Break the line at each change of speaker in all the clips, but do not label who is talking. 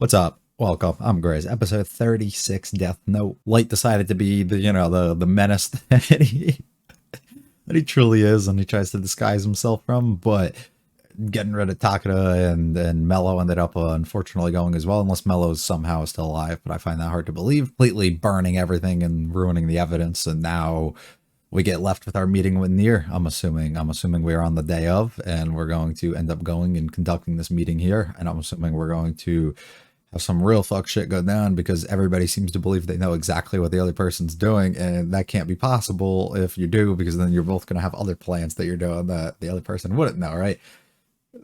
What's up? Welcome. I'm Grizz. Episode 36, Death Note. Light decided to be the menace that he truly is, and he tries to disguise himself from. But getting rid of Takeda and Mello ended up unfortunately going as well, unless Mello's somehow still alive. But I find that hard to believe. Completely burning everything and ruining the evidence, and now we get left with our meeting with Nier. I'm assuming we are on the day of, and we're going to end up going and conducting this meeting here. And I'm assuming we're going to have some real fuck shit go down because everybody seems to believe they know exactly what the other person's doing, and that can't be possible if you do, because then you're both going to have other plans that you're doing that the other person wouldn't know, right?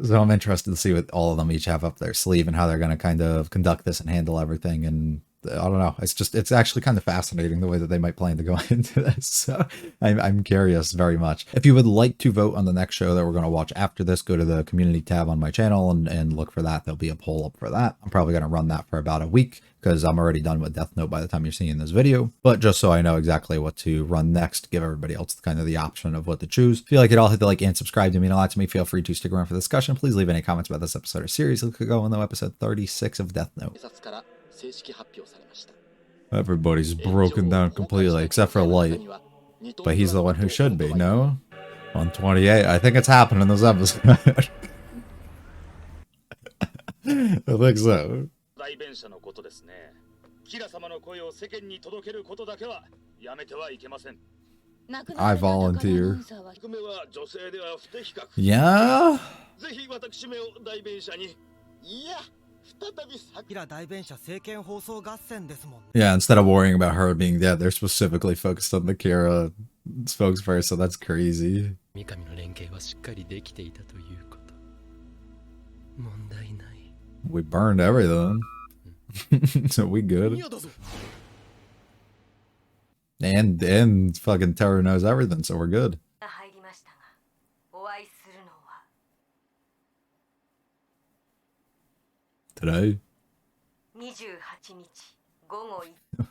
So I'm interested to see what all of them each have up their sleeve and how they're going to kind of conduct this and handle everything. And I don't know. It's actually kind of fascinating the way that they might plan to go into this. So I'm curious very much. If you would like to vote on the next show that we're going to watch after this, go to the community tab on my channel and look for that. There'll be a poll up for that. I'm probably going to run that for about a week because I'm already done with Death Note by the time you're seeing this video. But just so I know exactly what to run next, give everybody else kind of the option of what to choose. If you like it all, hit the like and subscribe to mean a lot to me. Feel free to stick around for the discussion. Please leave any comments about this episode or series. Look at go on episode 36 of Death Note. Everybody's broken down completely except for Light. But he's the one who should be, no? 128. I think it's happening in this episode. I think so. I volunteer. Yeah? Yeah, instead of worrying about her being dead, they're specifically focused on the Kira spokesperson. That's crazy. We burned everything. So we good. And fucking Terror knows everything, so we're good. Today?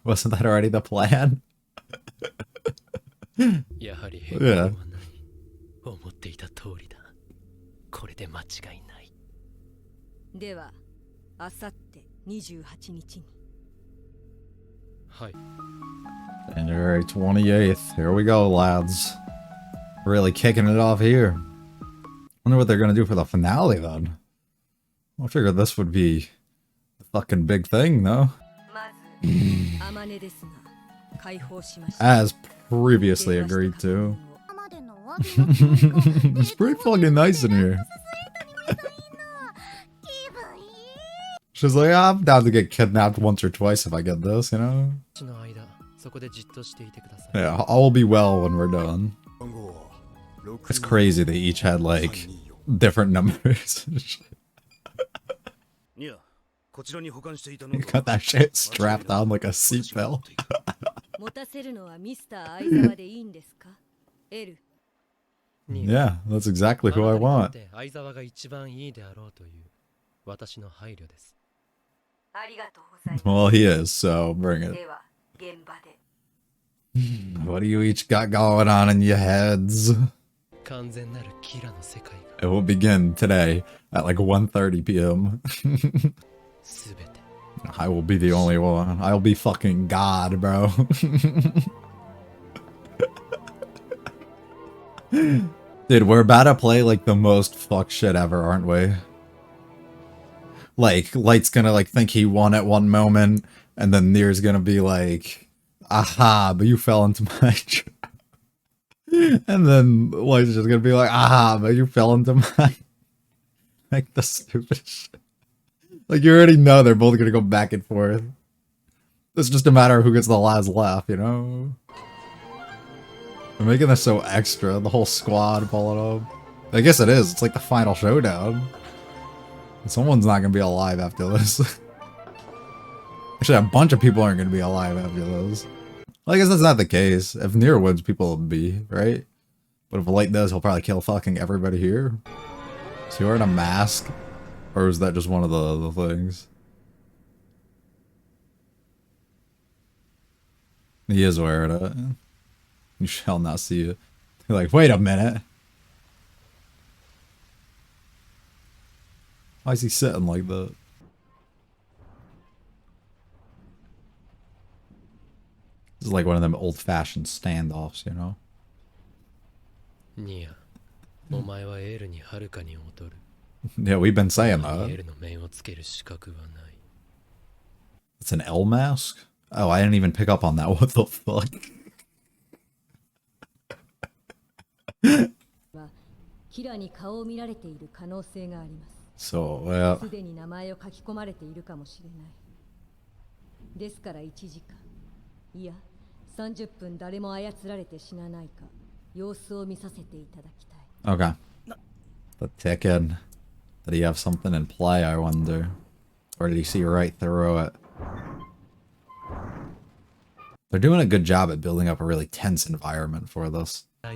Wasn't that already the plan? Yeah. January 28th. Here we go, lads. Really kicking it off here. Wonder what they're gonna do for the finale then. I figured this would be the fucking big thing, though. As previously agreed to. It's pretty fucking nice in here. She's like, I'm down to get kidnapped once or twice if I get this, you know? Yeah, all will be well when we're done. It's crazy they each had, like, different numbers. You got that shit strapped on like a seatbelt. Yeah, that's exactly who I want. Well, he is, so bring it. What do you each got going on in your heads? It will begin today at like 1:30 p.m. I will be the only one. I'll be fucking God, bro. Dude, we're about to play like the most fuck shit ever, aren't we? Like, Light's gonna like think he won at one moment, and then Nier's gonna be like, aha, but you fell into my trap. And then Light's just gonna be like, aha, but you fell into my... Like, the stupid shit. Like, you already know they're both gonna go back and forth. It's just a matter of who gets the last laugh, you know? They're making this so extra, the whole squad pulling up. I guess it is, it's like the final showdown. Someone's not gonna be alive after this. Actually, a bunch of people aren't gonna be alive after this. Well, I guess that's not the case. If Nier wins, people will be, right? But if Light does, he'll probably kill fucking everybody here. Is he wearing a mask? Or is that just one of the things? He is wearing it. You shall not see it. You're like, wait a minute. Why is he sitting like that? It's like one of them old-fashioned standoffs, you know? Yeah, we've been saying that. It's an L mask? Oh, I didn't even pick up on that. What the fuck? So, yeah.
すでに名前を書き込まれているかもしれない。ですから1時間、いや30分誰も操られて死なないか様子を見させていただきたい。
Okay. The ticket. Did he have something in play, I wonder? Or did he see right through it? They're doing a good job at building up a really tense environment for this. They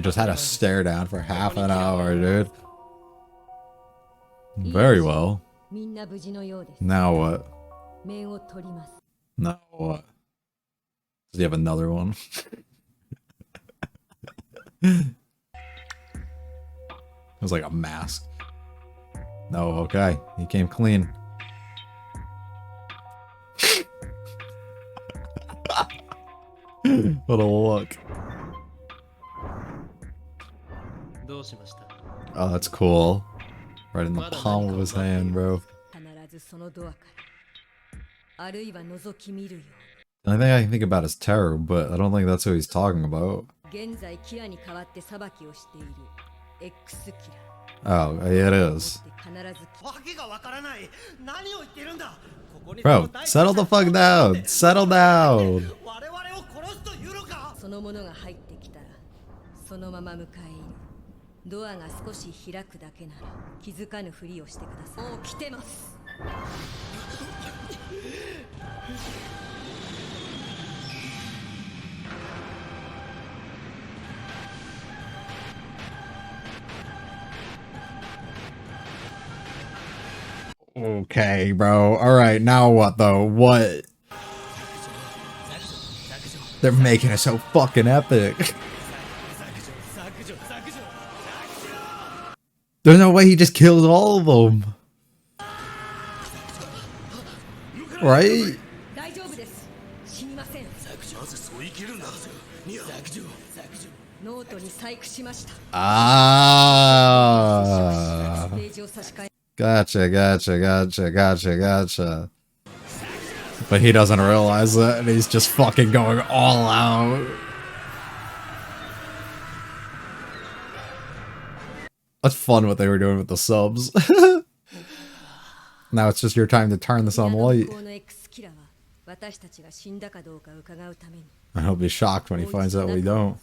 just had to stare down for half an hour, dude. Very well. Now what? Now what? Does he have another one? It was like a mask. No, okay. He came clean. What a look. Oh, that's cool. Right in the palm of his hand, bro. The only thing I can think about is terror, but I don't think that's what he's talking about. Oh, yeah, it is. Bro, settle the fuck down. Settle down. Okay, bro. Alright, now what, though? What? They're making it so fucking epic. There's no way he just kills all of them. Right? Ah. Gotcha. But he doesn't realize that, and he's just fucking going all out. That's fun what they were doing with the subs. Now it's just your time to turn this on light. And he'll be shocked when he finds out we don't.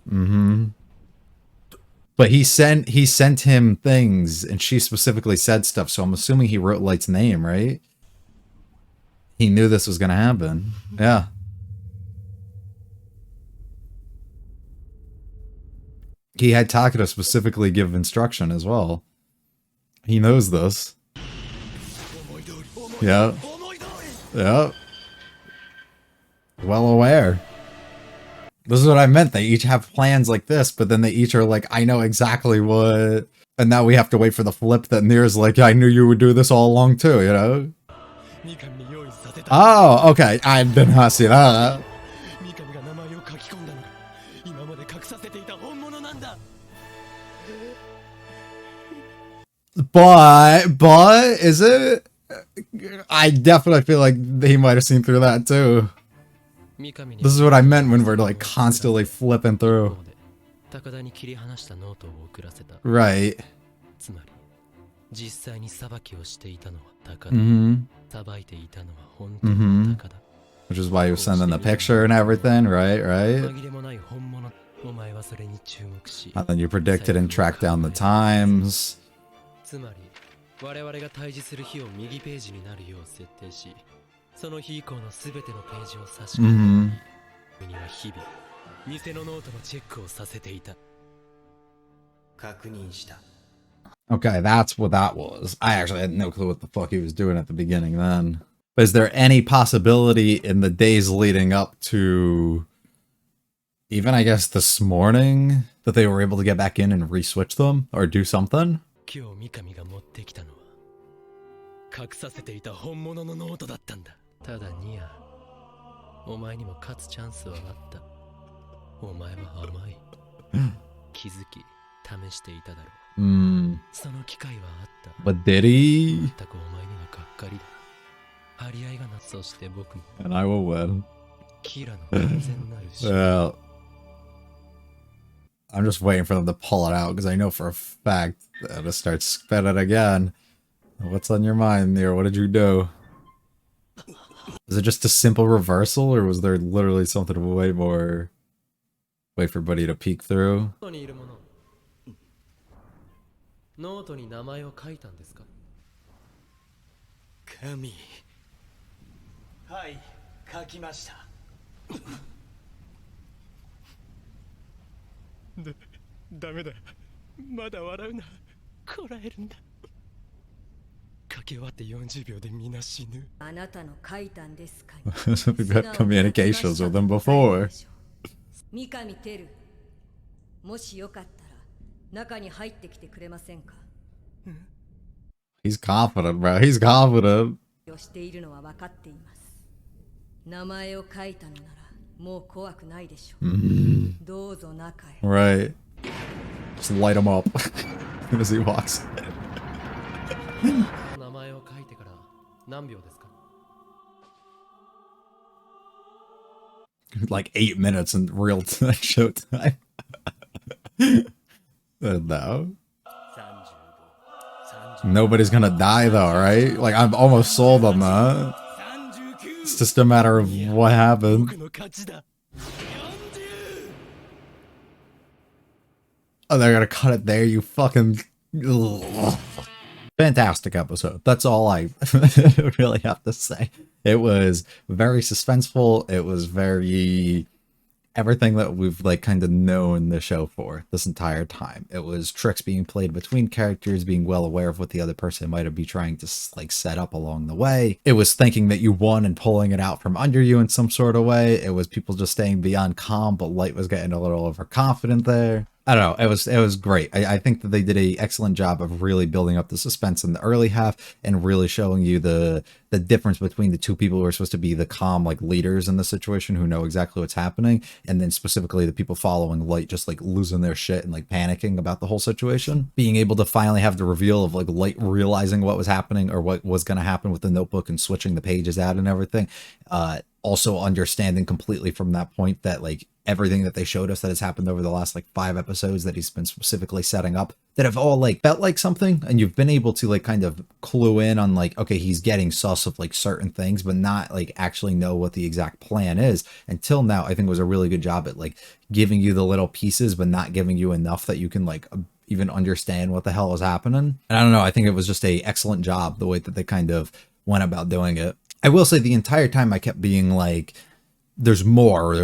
Mm-hmm. But he sent him things, and she specifically said stuff, so I'm assuming he wrote Light's name, right? He knew this was gonna happen. Yeah. He had Takeda specifically give instruction as well. He knows this. Yeah. Yeah. Well aware. This is what I meant. They each have plans like this, but then they each are like, I know exactly what... And now we have to wait for the flip that Nier's like, I knew you would do this all along too, you know? Oh, okay. I did not see that. But, is it? I definitely feel like he might have seen through that too. This is what I meant when we're like constantly flipping through. Right. Which is why he was sending the picture and everything, right? And then you predicted and tracked down the times. Okay, that's what that was. I actually had no clue what the fuck he was doing at the beginning then. Is there any possibility in the days leading up to even, I guess, this morning that they were able to get back in and re-switch them or do something?
今日三上が持ってきたのは隠させていた本物のノートだったんだ。ただニア、お前にも勝つチャンスはあった。お前は甘い。気づき、試していただろう。その機会はあった。
But did he?
全くお前にはがっかりだ。張り合いがな、そして僕も。
And I will win.
キラの完全なるし。
Well, I'm just waiting for them to pull it out because I know for a fact that it'll start spinning again. What's on your mind there? What did you do? Is it just a simple reversal, or was there literally something way more? Wait for Buddy to peek through.
ノートに名前を書いたんですか？神。はい、書きました。ダメだ。まだ笑うな。こらえるんだ。書き終わって40秒でみんな死ぬ。
あなたの書いたんですか？
We've got communications with them before.
三上てる。もしよかったら中に入ってきてくれませんか？
He's confident, bro. He's confident.
しているのは分かっています。名前を書いたのならもう怖くないでしょう。どうぞ中へ。
Right. Just light him up as he walks.
名前を書いてから何秒ですか？
Like 8 minutes in real showtime. No. Nobody's gonna die though, right? Like, I'm almost sold on that. It's just a matter of what happened. Oh, they're gonna cut it there, you fucking... Ugh. Fantastic episode. That's all I really have to say. It was very suspenseful. It was very... everything that we've like kind of known the show for this entire time. It was tricks being played between characters, being well aware of what the other person might be trying to like set up along the way. It was thinking that you won and pulling it out from under you in some sort of way. It was people just staying beyond calm, but Light was getting a little overconfident there. I don't know. It was great. I think that they did a excellent job of really building up the suspense in the early half and really showing you the difference between the two people who are supposed to be the calm like leaders in the situation who know exactly what's happening, and then specifically the people following Light just like losing their shit and like panicking about the whole situation. Being able to finally have the reveal of like Light realizing what was happening or what was going to happen with the notebook and switching the pages out and everything. Also understanding completely from that point that like everything that they showed us that has happened over the last like 5 episodes that he's been specifically setting up that have all like felt like something, and you've been able to like kind of clue in on like, okay, he's getting sus of like certain things, but not like actually know what the exact plan is. Until now, I think it was a really good job at like giving you the little pieces, but not giving you enough that you can like even understand what the hell is happening. And I don't know, I think it was just a excellent job the way that they kind of went about doing it. I will say the entire time I kept being like, there's more,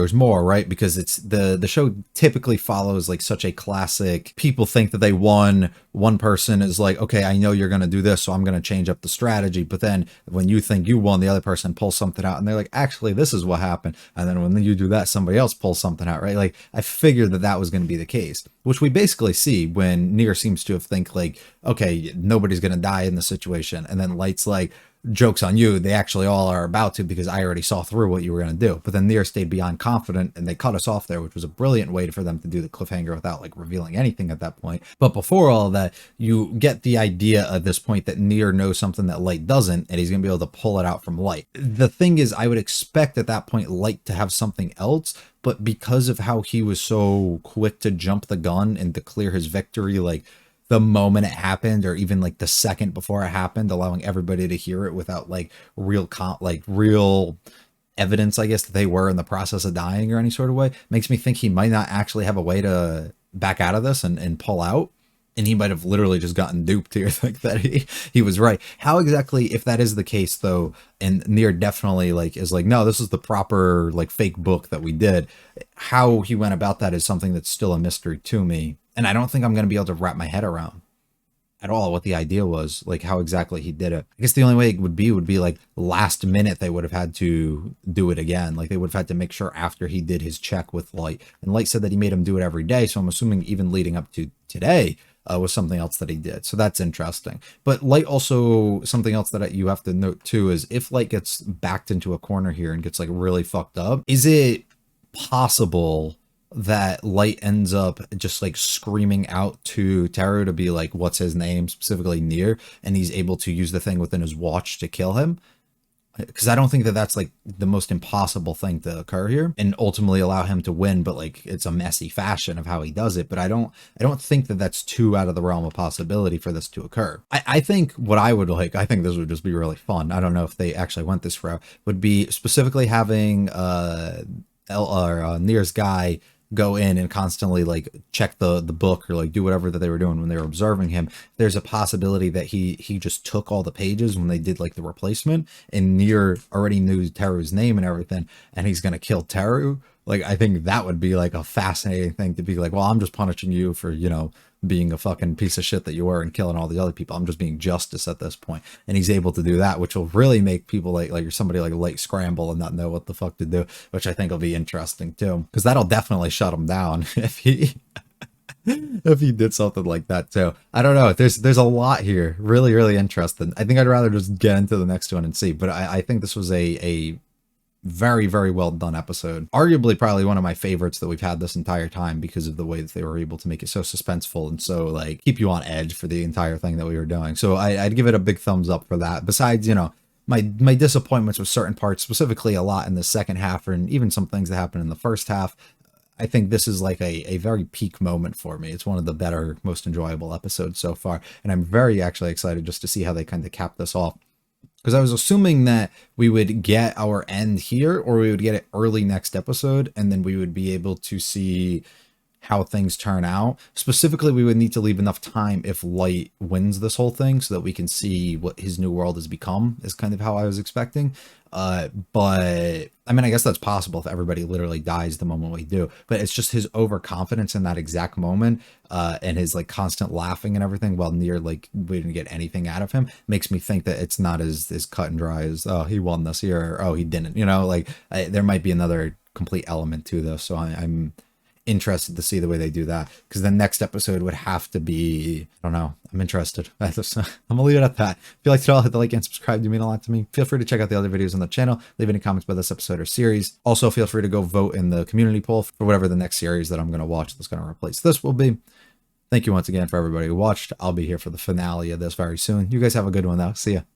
right? Because it's the show typically follows like such a classic, people think that they won. One person is like, okay, I know you're going to do this, so I'm going to change up the strategy. But then when you think you won, the other person pulls something out and they're like, actually, this is what happened. And then when you do that, somebody else pulls something out, right? Like I figured that that was going to be the case, which we basically see when Nier seems to have think like, okay, nobody's going to die in the situation. And then Light's like, joke's on you, they actually all are about to, because I already saw through what you were going to do. But then Nier stayed beyond confident and they cut us off there, which was a brilliant way for them to do the cliffhanger without like revealing anything at that point. But before all of that, you get the idea at this point that Nier knows something that Light doesn't, and he's going to be able to pull it out from Light. The thing is, I would expect at that point Light to have something else, but because of how he was so quick to jump the gun and declare his victory, like the moment it happened, or even like the second before it happened, allowing everybody to hear it without like real evidence, I guess, that they were in the process of dying or any sort of way, makes me think he might not actually have a way to back out of this and pull out. And he might have literally just gotten duped here, think that he was right. How exactly, if that is the case though, and Nier definitely like is like, no, this is the proper like fake book that we did, how he went about that is something that's still a mystery to me. And I don't think I'm going to be able to wrap my head around. at all what the idea was, like how exactly he did it. I guess the only way it would be like last minute they would have had to do it again. Like they would have had to make sure after he did his check with Light. And Light said that he made him do it every day. So I'm assuming even leading up to today was something else that he did. So that's interesting. But Light also, something else that you have to note too is if Light gets backed into a corner here and gets like really fucked up, is it possible that Light ends up just like screaming out to Teru to be like, what's his name, specifically Nier, and he's able to use the thing within his watch to kill him? Because I don't think that that's like the most impossible thing to occur here and ultimately allow him to win, but like it's a messy fashion of how he does it. But I don't think that that's too out of the realm of possibility for this to occur. I think what I would like, I think this would just be really fun. I don't know if they actually went this route, would be specifically having Nier's guy go in and constantly like check the book or like do whatever that they were doing when they were observing him. There's a possibility that he just took all the pages when they did like the replacement, and Nier already knew Teru's name and everything, and he's gonna kill Teru. Like I think that would be like a fascinating thing to be like, well, I'm just punishing you for, you know, being a fucking piece of shit that you were and killing all the other people. I'm just being justice at this point. And he's able to do that, which will really make people like somebody like Light scramble and not know what the fuck to do, which I think will be interesting too. Because that'll definitely shut him down if he if he did something like that too. I don't know. There's a lot here. Really, really interesting. I think I'd rather just get into the next one and see. But I think this was a very, very well done episode. Arguably probably one of my favorites that we've had this entire time because of the way that they were able to make it so suspenseful and so like keep you on edge for the entire thing that we were doing. So I'd give it a big thumbs up for that. Besides, you know, my disappointments with certain parts, specifically a lot in the second half and even some things that happened in the first half, I think this is like a very peak moment for me. It's one of the better, most enjoyable episodes so far. And I'm very actually excited just to see how they kind of cap this off. Because I was assuming that we would get our end here, or we would get it early next episode, and then we would be able to see how things turn out. Specifically, we would need to leave enough time if Light wins this whole thing so that we can see what his new world has become, is kind of how I was expecting. But I mean, I guess that's possible if everybody literally dies the moment we do, but it's just his overconfidence in that exact moment, and his like constant laughing and everything while Nier like we didn't get anything out of him makes me think that it's not as cut and dry as, oh, he won this year, or oh, he didn't, you know, like there might be another complete element to this. So I'm interested to see the way they do that, because the next episode would have to be, I don't know, I'm interested. I'm gonna leave it at that. If you liked it all, hit the like and subscribe. Do mean a lot to me. Feel free to check out the other videos on the channel, leave any comments about this episode or series. Also feel free to go vote in the community poll for whatever the next series that I'm going to watch that's going to replace this will be. Thank you once again for everybody who watched. I'll be here for the finale of this very soon. You guys have a good one though. See ya.